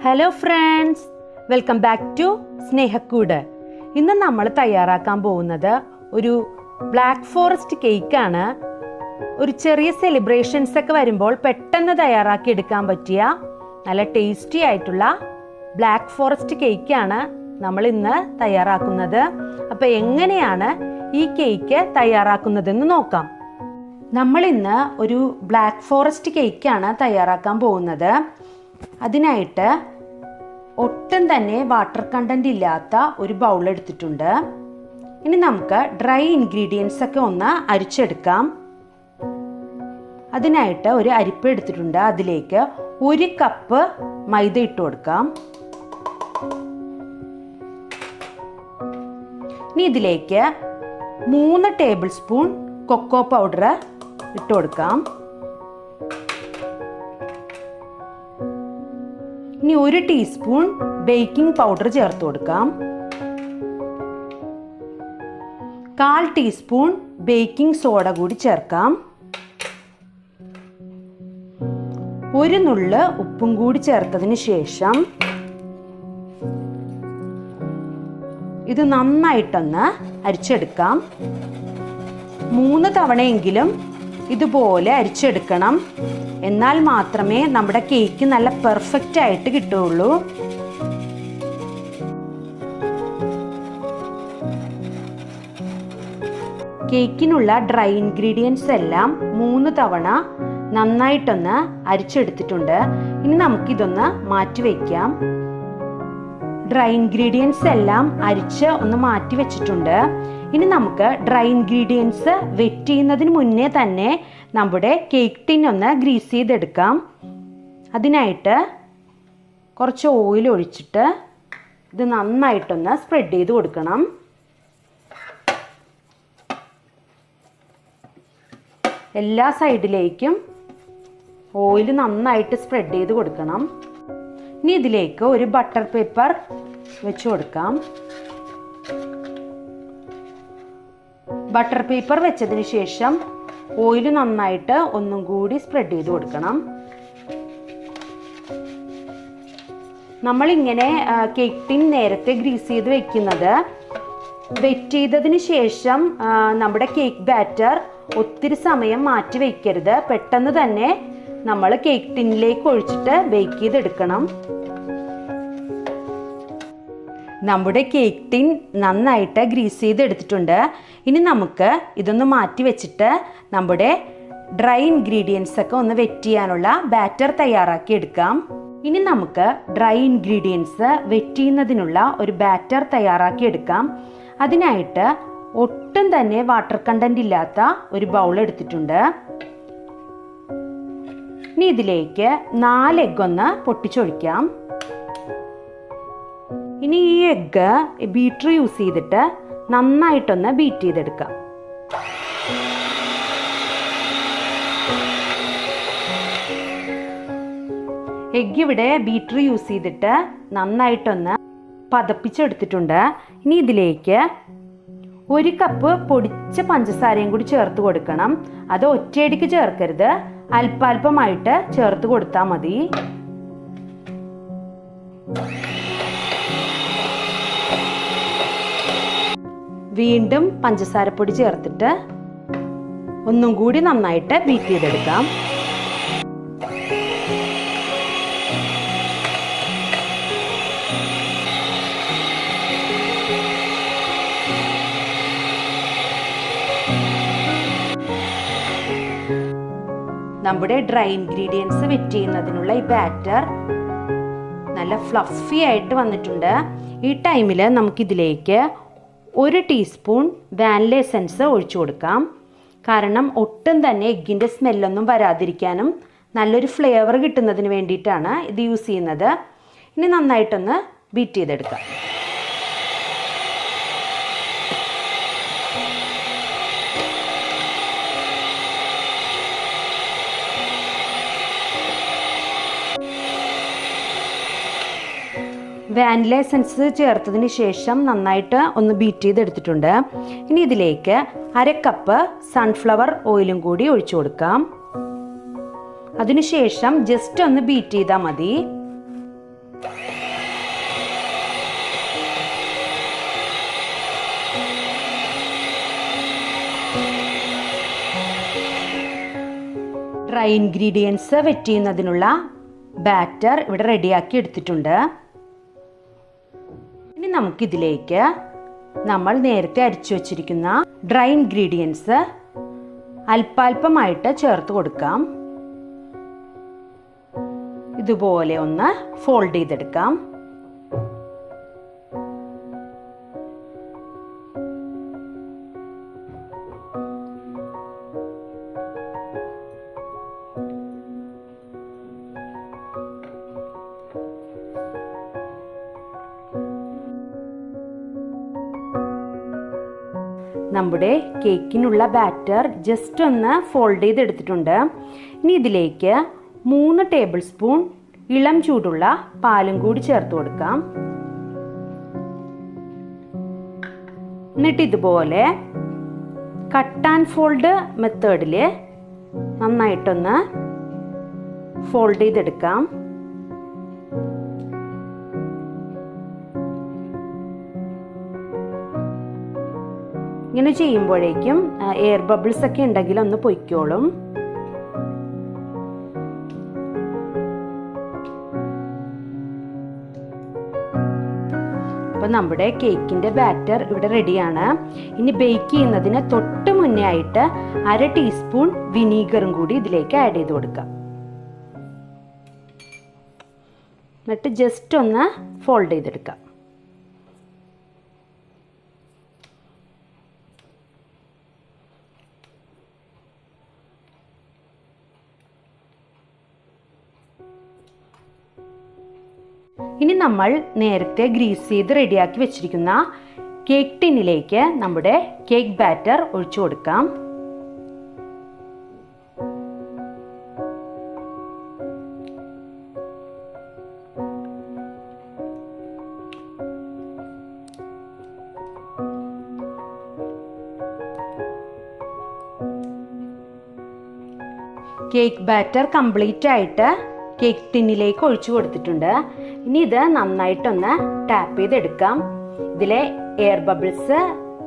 Hello friends, welcome back to Snehakkoodu. ഇന്ന് നമ്മൾ തയ്യാറാക്കാൻ പോകുന്നത് ഒരു ബ്ലാക്ക് ഫോറസ്റ്റ് കേക്കാണ്. ഒരു ചെറിയ സെലിബ്രേഷൻസ് ഒക്കെ വരുമ്പോൾ പെട്ടെന്ന് തയ്യാറാക്കി എടുക്കാൻ പറ്റിയ നല്ല ടേസ്റ്റി ആയിട്ടുള്ള ബ്ലാക്ക് ഫോറസ്റ്റ് കേക്കാണ് നമ്മൾ ഇന്ന് തയ്യാറാക്കുന്നത്. അപ്പോൾ എങ്ങനെയാണ് ഈ കേക്ക് തയ്യാറാക്കുന്നതെന്ന് നോക്കാം. നമ്മൾ ഇന്ന് ഒരു ബ്ലാക്ക് ഫോറസ്റ്റ് കേക്കാണ് തയ്യാറാക്കാൻ പോകുന്നത്. അതിനായിട്ട് ഒട്ടും തന്നെ വാട്ടർ കണ്ടന്റ് ഇല്ലാത്ത ഒരു ബൗൾ എടുത്തിട്ടുണ്ട്. ഇനി നമുക്ക് ഡ്രൈ ഇൻഗ്രീഡിയൻസ് ഒക്കെ ഒന്ന് അരിച്ചെടുക്കാം. അതിനായിട്ട് ഒരു അരിപ്പ എടുത്തിട്ടുണ്ട്. അതിലേക്ക് 1 കപ്പ് മൈദ ഇട്ട് കൊടുക്കാം. ഇനി ഇതിലേക്ക് 3 ടേബിൾ സ്പൂൺ കൊക്കോ പൗഡർ ഇട്ട് കൊടുക്കാം. ഇനി 1 ടീസ്പൂൺ ബേക്കിംഗ് പൗഡർ ചേർത്ത് കൊടുക്കാം. 1/4 ടീസ്പൂൺ ബേക്കിംഗ് സോഡ കൂടി ചേർക്കാം. 1 നുള്ള് ഉപ്പും കൂടി ചേർത്തതിന് ശേഷം ഇത് നന്നായിട്ടൊന്ന് അരിച്ചെടുക്കാം. 3 തവണയെങ്കിലും ഇതുപോലെ അരിച്ചെടുക്കണം. എന്നാൽ മാത്രമേ നമ്മുടെ കേക്ക് നല്ല പെർഫെക്റ്റ് ആയിട്ട് കിട്ടുള്ളൂ. കേക്കിനുള്ള ഡ്രൈ ഇൻഗ്രീഡിയൻസ് എല്ലാം 3 തവണ നന്നായിട്ടൊന്ന് അരിച്ചെടുത്തിട്ടുണ്ട്. ഇനി നമുക്കിതൊന്ന് മാറ്റി വയ്ക്കാം. ഡ്രൈ ഇൻഗ്രീഡിയൻസ് എല്ലാം അരിച്ച് ഒന്ന് മാറ്റി വെച്ചിട്ടുണ്ട്. ഇനി നമുക്ക് ഡ്രൈ ഇൻഗ്രീഡിയൻസ് വെറ്റ് ചെയ്യുന്നതിന് മുന്നേ തന്നെ നമ്മുടെ കേക്ക് ടിൻ ഒന്ന് ഗ്രീസ് ചെയ്തെടുക്കാം. അതിനായിട്ട് കുറച്ച് ഓയിൽ ഒഴിച്ചിട്ട് ഇത് നന്നായിട്ടൊന്ന് സ്പ്രെഡ് ചെയ്ത് കൊടുക്കണം. എല്ലാ സൈഡിലേക്കും ഓയിൽ നന്നായിട്ട് സ്പ്രെഡ് ചെയ്ത് കൊടുക്കണം. ഇനി ഇതിലേക്ക് ഒരു ബട്ടർ പേപ്പർ വെച്ച് കൊടുക്കാം. ബട്ടർ പേപ്പർ വെച്ചതിന് ശേഷം ഓയിൽ നന്നായിട്ട് ഒന്നും കൂടി സ്പ്രെഡ് ചെയ്ത് കൊടുക്കണം. നമ്മളിങ്ങനെ കേക്ക് ടിൻ നേരത്തെ ഗ്രീസ് ചെയ്ത് വെക്കുന്നത് വെറ്റ് ചെയ്തതിന് ശേഷം നമ്മുടെ കേക്ക് ബാറ്റർ ഒത്തിരി സമയം മാറ്റി വയ്ക്കരുത്. പെട്ടെന്ന് തന്നെ നമ്മൾ കേക്ക് ടിന്നിലേക്ക് ഒഴിച്ചിട്ട് ബേക്ക് ചെയ്തെടുക്കണം. നമ്മുടെ കേക്ക് ടിൻ നന്നായിട്ട് ഗ്രീസ് ചെയ്തെടുത്തിട്ടുണ്ട്. ഇനി നമുക്ക് ഇതൊന്ന് മാറ്റി വെച്ചിട്ട് നമ്മുടെ ഡ്രൈ ഇൻഗ്രീഡിയൻസ് ഒക്കെ ഒന്ന് വെറ്റ് ചെയ്യാനുള്ള ബാറ്റർ തയ്യാറാക്കി എടുക്കാം. ഇനി നമുക്ക് ഡ്രൈ ഇൻഗ്രീഡിയൻസ് വെറ്റ് ചെയ്യുന്നതിനുള്ള ഒരു ബാറ്റർ തയ്യാറാക്കി എടുക്കാം. അതിനായിട്ട് ഒട്ടും തന്നെ വാട്ടർ കണ്ടന്റ് ഇല്ലാത്ത ഒരു ബൗൾ എടുത്തിട്ടുണ്ട്. ഇനി ഇതിലേക്ക് 4 എഗ്ഗ് ഒന്ന് പൊട്ടിച്ചൊഴിക്കാം. ഇനി ഈ എഗ്ഗ് ബീറ്റർ യൂസ് ചെയ്തിട്ട് നന്നായിട്ടൊന്ന് ബീറ്റ് ചെയ്തെടുക്കാം. എഗ്ഗ് ഇവിടെ ബീറ്റർ യൂസ് ചെയ്തിട്ട് നന്നായിട്ടൊന്ന് പതപ്പിച്ചെടുത്തിട്ടുണ്ട്. ഇനി ഇതിലേക്ക് 1 കപ്പ് പൊടിച്ച പഞ്ചസാരയും കൂടി ചേർത്ത് കൊടുക്കണം. അത് ഒറ്റയടിക്ക് ചേർക്കരുത്, അല്പാൽപമായിട്ട് ചേർത്ത് കൊടുത്താൽ മതി. വീണ്ടും പഞ്ചസാരപ്പൊടി ചേർത്തിട്ട് ഒന്നും കൂടി നന്നായിട്ട് ബീറ്റ് ചെയ്തെടുക്കാം. നമ്മുടെ ഡ്രൈ ഇൻഗ്രീഡിയൻസ് വെറ്റ് ചെയ്യുന്നതിനുള്ള ഈ ബാറ്റർ നല്ല ഫ്ലഫി ആയിട്ട് വന്നിട്ടുണ്ട്. ഈ ടൈമിൽ നമുക്കിതിലേക്ക് 1 ടീസ്പൂൺ വാനില എസൻസ് ഒഴിച്ചു കൊടുക്കാം. കാരണം ഒട്ടും തന്നെ എഗ്ഗിൻ്റെ സ്മെല്ലൊന്നും വരാതിരിക്കാനും നല്ലൊരു ഫ്ലേവർ കിട്ടുന്നതിന് വേണ്ടിയിട്ടാണ് ഇത് യൂസ് ചെയ്യുന്നത്. ഇനി നന്നായിട്ടൊന്ന് ബീറ്റ് ചെയ്തെടുക്കാം. വാനില എസൻസ് ചേർത്തതിന് ശേഷം നന്നായിട്ട് ഒന്ന് ബീറ്റ് ചെയ്തെടുത്തിട്ടുണ്ട്. ഇനി ഇതിലേക്ക് 1/2 കപ്പ് സൺഫ്ലവർ ഓയിലും കൂടി ഒഴിച്ചു കൊടുക്കാം. അതിനുശേഷം ജസ്റ്റ് ഒന്ന് ബീറ്റ് ചെയ്താൽ മതി. ഡ്രൈ ഇൻഗ്രീഡിയൻസ് വെറ്റ് ചെയ്യുന്നതിനുള്ള ബാറ്റർ ഇവിടെ റെഡിയാക്കി എടുത്തിട്ടുണ്ട്. ഇനി നമുക്കിതിലേക്ക് നമ്മൾ നേരത്തെ അരിച്ചു വച്ചിരിക്കുന്ന ഡ്രൈ ഇൻഗ്രീഡിയൻസ് അല്പാൽപമായിട്ട് ചേർത്ത് കൊടുക്കാം. ഇതുപോലെ ഒന്ന് ഫോൾഡ് ചെയ്തെടുക്കാം. നമ്മുടെ കേക്കിനുള്ള ബാറ്റർ ജസ്റ്റ് ഒന്ന് ഫോൾഡ് ചെയ്തെടുത്തിട്ടുണ്ട്. ഇനി ഇതിലേക്ക് 3 ടേബിൾ സ്പൂൺ ഇളം ചൂടുള്ള പാലും കൂടി ചേർത്ത് കൊടുക്കാം. എന്നിട്ട് ഇതുപോലെ കട്ട് ആൻഡ് ഫോൾഡ് മെത്തേഡിൽ നന്നായിട്ടൊന്ന് ഫോൾഡ് ചെയ്തെടുക്കാം. ഇങ്ങനെ ചെയ്യുമ്പോഴേക്കും എയർ ബബിൾസ് ഒക്കെ ഉണ്ടെങ്കിൽ ഒന്ന് പൊയ്ക്കോളും. അപ്പോൾ നമ്മുടെ കേക്കിൻ്റെ ബാറ്റർ ഇവിടെ റെഡിയാണ്. ഇനി ബേക്ക് ചെയ്യുന്നതിന് തൊട്ട് മുന്നേ ആയിട്ട് 1/2 ടീസ്പൂൺ വിനീഗറും കൂടി ഇതിലേക്ക് ആഡ് ചെയ്ത് കൊടുക്കാം. എന്നിട്ട് ജസ്റ്റ് ഒന്ന് ഫോൾഡ് ചെയ്തെടുക്കാം. ഇനി നമ്മൾ നേരത്തെ ഗ്രീസ് ചെയ്ത് റെഡിയാക്കി വെച്ചിരിക്കുന്ന കേക്ക് ടിന്നിലേക്ക് നമ്മുടെ കേക്ക് ബാറ്റർ ഒഴിച്ചു കൊടുക്കാം. കേക്ക് ബാറ്റർ കംപ്ലീറ്റ് ആയിട്ട് കേക്ക് ടിന്നിലേക്ക് ഒഴിച്ചു കൊടുത്തിട്ടുണ്ട്. ഇനി ഇത് നന്നായിട്ടൊന്ന് ടാപ്പ് ചെയ്തെടുക്കാം. ഇതിലെ എയർ ബബിൾസ്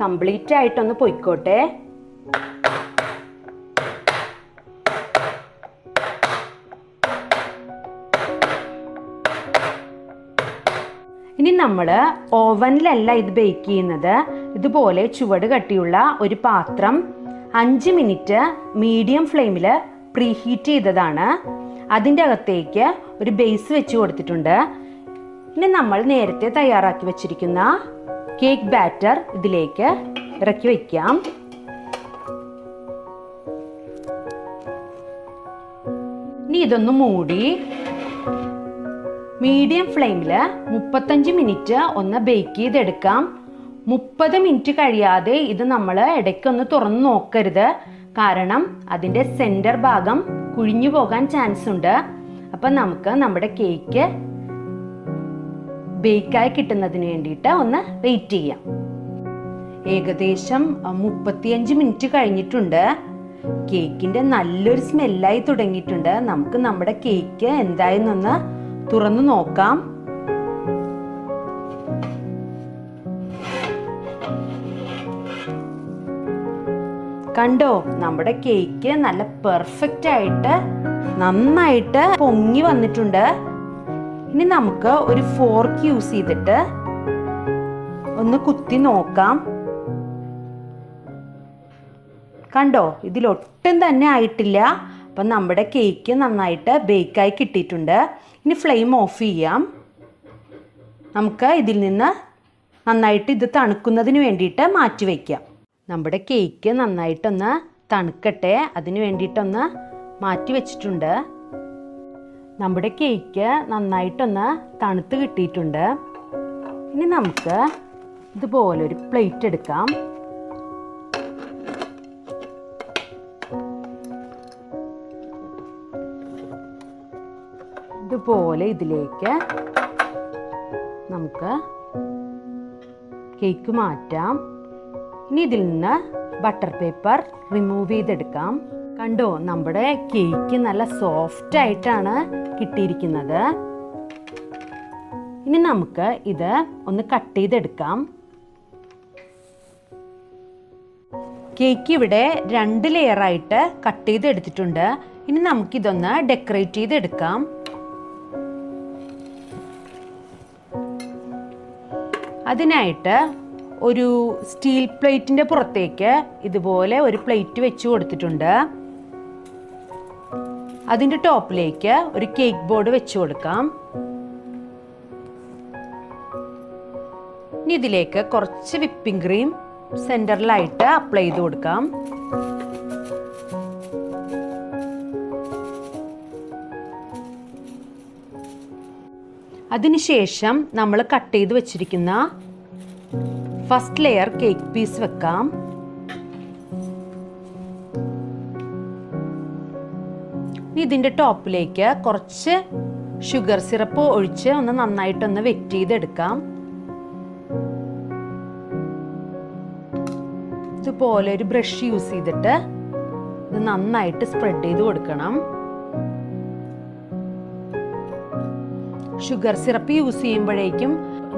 കംപ്ലീറ്റ് ആയിട്ടൊന്ന് പൊയ്ക്കോട്ടെ. ഇനി നമ്മൾ ഓവനിലല്ല ഇത് ബേക്ക് ചെയ്യുന്നത്. ഇതുപോലെ ചുവട് കട്ടിയുള്ള ഒരു പാത്രം 5 മിനിറ്റ് മീഡിയം ഫ്ലെയിമിൽ പ്രീഹീറ്റ് ചെയ്തതാണ്. അതിൻ്റെ അകത്തേക്ക് ഒരു ബേസ് വെച്ച് കൊടുത്തിട്ടുണ്ട്. ഇനി നമ്മൾ നേരത്തെ തയ്യാറാക്കി വെച്ചിരിക്കുന്ന കേക്ക് ബാറ്റർ ഇതിലേക്ക് ഇറക്കി വയ്ക്കാം. ഇനി ഇതൊന്ന് മൂടി മീഡിയം ഫ്ലെയിമിൽ 35 മിനിറ്റ് ഒന്ന് ബേക്ക് ചെയ്തെടുക്കാം. 30 മിനിറ്റ് കഴിയാതെ ഇത് നമ്മൾ ഇടയ്ക്കൊന്ന് തുറന്ന് നോക്കരുത്. കാരണം അതിൻ്റെ സെൻറ്റർ ഭാഗം കുഴിഞ്ഞു പോകാൻ ചാൻസ് ഉണ്ട്. അപ്പം നമുക്ക് നമ്മുടെ കേക്ക് ബേക്കായി കിട്ടുന്നതിന് വേണ്ടിയിട്ട് ഒന്ന് വെയിറ്റ് ചെയ്യാം. ഏകദേശം 35 മിനിറ്റ് കഴിഞ്ഞിട്ടുണ്ട്. കേക്കിൻ്റെ നല്ലൊരു സ്മെല്ലായി തുടങ്ങിയിട്ടുണ്ട്. നമുക്ക് നമ്മുടെ കേക്ക് എന്തായെന്നൊന്ന് തുറന്നു നോക്കാം. കണ്ടോ, നമ്മുടെ കേക്ക് നല്ല പെർഫെക്റ്റ് ആയിട്ട് നന്നായിട്ട് പൊങ്ങി വന്നിട്ടുണ്ട്. ഇനി നമുക്ക് ഒരു ഫോർക്ക് യൂസ് ചെയ്തിട്ട് ഒന്ന് കുത്തി നോക്കാം. കണ്ടോ, ഇതിലൊട്ടും തന്നെ ആയിട്ടില്ല. അപ്പം നമ്മുടെ കേക്ക് നന്നായിട്ട് ബേക്കായി കിട്ടിയിട്ടുണ്ട്. ഇനി ഫ്ലെയിം ഓഫ് ചെയ്യാം. നമുക്ക് ഇതിൽ നിന്ന് നന്നായിട്ട് ഇത് തണുക്കുന്നതിന് വേണ്ടിയിട്ട് മാറ്റി വയ്ക്കാം. നമ്മുടെ കേക്ക് നന്നായിട്ടൊന്ന് തണുക്കട്ടെ, അതിന് വേണ്ടിയിട്ടൊന്ന് മാറ്റി വെച്ചിട്ടുണ്ട്. നമ്മുടെ കേക്ക് നന്നായിട്ടൊന്ന് തണുത്ത് കിട്ടിയിട്ടുണ്ട്. ഇനി നമുക്ക് ഇതുപോലൊരു പ്ലേറ്റ് എടുക്കാം. ഇതുപോലെ ഇതിലേക്ക് നമുക്ക് കേക്ക് മാറ്റാം. ഇനി ഇതിൽ നിന്ന് ബട്ടർ പേപ്പർ റിമൂവ് ചെയ്തെടുക്കാം. കണ്ടോ, നമ്മുടെ കേക്ക് നല്ല സോഫ്റ്റ് ആയിട്ടാണ് കിട്ടിയിരിക്കുന്നത്. ഇനി നമുക്ക് ഇത് ഒന്ന് കട്ട് ചെയ്തെടുക്കാം. കേക്ക് ഇവിടെ 2 ലെയറായിട്ട് കട്ട് ചെയ്തെടുത്തിട്ടുണ്ട്. ഇനി നമുക്കിതൊന്ന് ഡെക്കറേറ്റ് ചെയ്തെടുക്കാം. അതിനായിട്ട് ഒരു സ്റ്റീൽ പ്ലേറ്റിൻ്റെ പുറത്തേക്ക് ഇതുപോലെ ഒരു പ്ലേറ്റ് വെച്ച് കൊടുത്തിട്ടുണ്ട്. അതിൻ്റെ ടോപ്പിലേക്ക് ഒരു കേക്ക് ബോർഡ് വെച്ച് കൊടുക്കാം. ഇനി ഇതിലേക്ക് കുറച്ച് വിപ്പിംഗ് ക്രീം സെൻറ്ററിലായിട്ട് അപ്ലൈ ചെയ്ത് കൊടുക്കാം. അതിനുശേഷം നമ്മൾ കട്ട് ചെയ്ത് വെച്ചിരിക്കുന്ന ഫസ്റ്റ് ലെയർ കേക്ക് പീസ് വെക്കാം. ഇതിൻ്റെ ടോപ്പിലേക്ക് കുറച്ച് ഷുഗർ സിറപ്പ് ഒഴിച്ച് ഒന്ന് നന്നായിട്ടൊന്ന് വെറ്റ് ചെയ്തെടുക്കാം. ഇതുപോലെ ഒരു ബ്രഷ് യൂസ് ചെയ്തിട്ട് ഇത് നന്നായിട്ട് സ്പ്രെഡ് ചെയ്ത് കൊടുക്കണം. ഷുഗർ സിറപ്പ് യൂസ് ചെയ്യുമ്പോഴേക്കും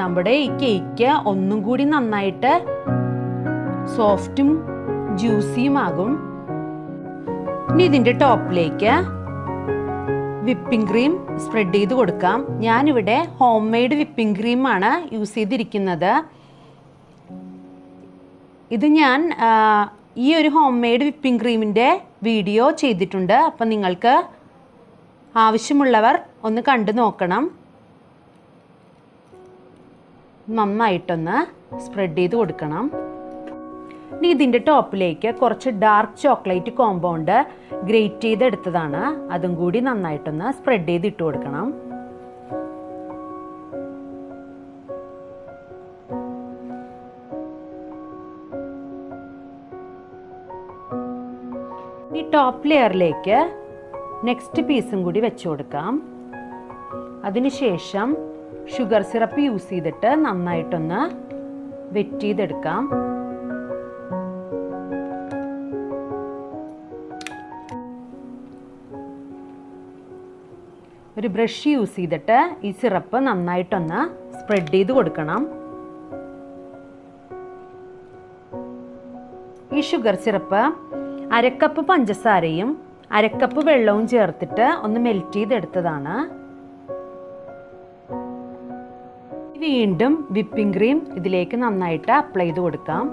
നമ്മുടെ ഈ കേക്ക് ഒന്നും കൂടി നന്നായിട്ട് സോഫ്റ്റും ജ്യൂസിയും ആകും. ഇനി ഇതിൻ്റെ ടോപ്പിലേക്ക് വിപ്പിംഗ് ക്രീം സ്പ്രെഡ് ചെയ്ത് കൊടുക്കാം. ഞാനിവിടെ ഹോം മെയ്ഡ് വിപ്പിംഗ് ക്രീമാണ് യൂസ് ചെയ്തിരിക്കുന്നത്. ഇത് ഞാൻ ഈ ഒരു ഹോം മെയ്ഡ് വിപ്പിംഗ് ക്രീമിൻ്റെ വീഡിയോ ചെയ്തിട്ടുണ്ട്. അപ്പം നിങ്ങൾക്ക് ആവശ്യമുള്ളവർ ഒന്ന് കണ്ടു നോക്കണം. നന്നായിട്ടൊന്ന് സ്പ്രെഡ് ചെയ്ത് കൊടുക്കണം. ഇനി ഇതിൻ്റെ ടോപ്പിലേക്ക് കുറച്ച് ഡാർക്ക് ചോക്ലേറ്റ് കോമ്പൗണ്ട് ഗ്രേറ്റ് ചെയ്തെടുത്തതാണ്. അതും കൂടി നന്നായിട്ടൊന്ന് സ്പ്രെഡ് ചെയ്ത് ഇട്ട് കൊടുക്കണം. ഈ ടോപ്പ് ലെയറിലേക്ക് നെക്സ്റ്റ് പീസും കൂടി വെച്ച് കൊടുക്കാം. അതിനുശേഷം ഷുഗർ സിറപ്പ് യൂസ് ചെയ്തിട്ട് നന്നായിട്ടൊന്ന് വെറ്റ് ചെയ്തെടുക്കാം. ഒരു ബ്രഷ് യൂസ് ചെയ്തിട്ട് ഈ സിറപ്പ് നന്നായിട്ടൊന്ന് സ്പ്രെഡ് ചെയ്ത് കൊടുക്കണം. ഈ ഷുഗർ സിറപ്പ് 1/2 കപ്പ് പഞ്ചസാരയും 1/2 കപ്പ് വെള്ളവും ചേർത്തിട്ട് ഒന്ന് മെൽറ്റ് ചെയ്തെടുത്തതാണ്. വീണ്ടും വിപ്പിംഗ് ക്രീം ഇതിലേക്ക് നന്നായിട്ട് അപ്ലൈ ചെയ്ത് കൊടുക്കാം.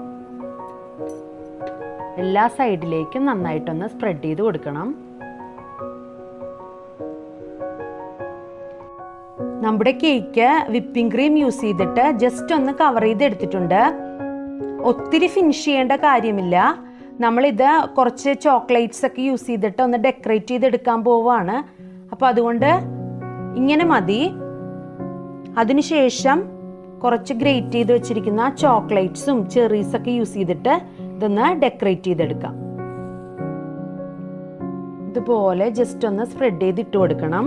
എല്ലാ സൈഡിലേക്കും നന്നായിട്ടൊന്ന് സ്പ്രെഡ് ചെയ്ത് കൊടുക്കണം. നമ്മുടെ കേക്ക് വിപ്പിംഗ് ക്രീം യൂസ് ചെയ്തിട്ട് ജസ്റ്റ് ഒന്ന് കവർ ചെയ്തെടുത്തിട്ടുണ്ട്. ഒത്തിരി ഫിനിഷ് ചെയ്യേണ്ട കാര്യമില്ല. നമ്മളിത് കുറച്ച് ചോക്ലേറ്റ്സ് ഒക്കെ യൂസ് ചെയ്തിട്ട് ഒന്ന് ഡെക്കറേറ്റ് ചെയ്തെടുക്കാൻ പോവുകയാണ്. അപ്പോൾ അതുകൊണ്ട് ഇങ്ങനെ മതി. അതിനുശേഷം കുറച്ച് ഗ്രേറ്റ് ചെയ്ത് വെച്ചിരിക്കുന്ന ചോക്ലേറ്റ്സും ചെറീസൊക്കെ യൂസ് ചെയ്തിട്ട് ഇതൊന്ന് ഡെക്കറേറ്റ് ചെയ്തെടുക്കാം. ഇതുപോലെ ജസ്റ്റ് ഒന്ന് സ്പ്രെഡ് ചെയ്ത് ഇട്ട് കൊടുക്കണം.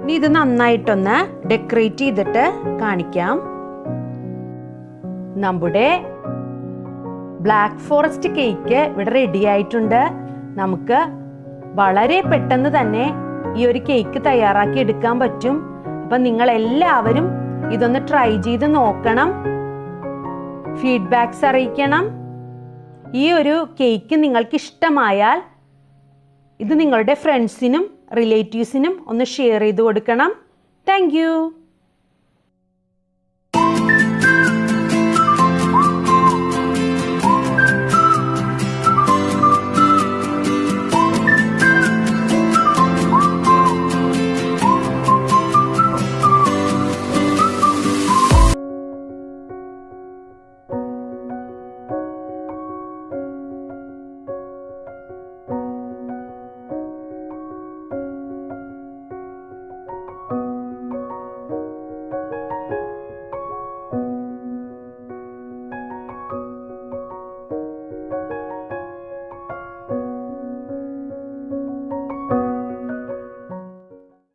ഇനി ഇത് നന്നായിട്ടൊന്ന് ഡെക്കറേറ്റ് ചെയ്തിട്ട് കാണിക്കാം. നമ്മുടെ ബ്ലാക്ക് ഫോറസ്റ്റ് കേക്ക് ഇവിടെ റെഡി ആയിട്ടുണ്ട്. നമുക്ക് വളരെ പെട്ടെന്ന് തന്നെ ഈ ഒരു കേക്ക് തയ്യാറാക്കി എടുക്കാൻ പറ്റും. അപ്പം നിങ്ങൾ എല്ലാവരും ഇതൊന്ന് ട്രൈ ചെയ്ത് നോക്കണം. ഫീഡ്ബാക്ക്സ് അറിയിക്കണം. ഈ ഒരു കേക്ക് നിങ്ങൾക്ക് ഇഷ്ടമായാൽ ഇത് നിങ്ങളുടെ ഫ്രണ്ട്സിനും റിലേറ്റീവ്സിനും ഒന്ന് ഷെയർ ചെയ്ത് കൊടുക്കണം. Thank you.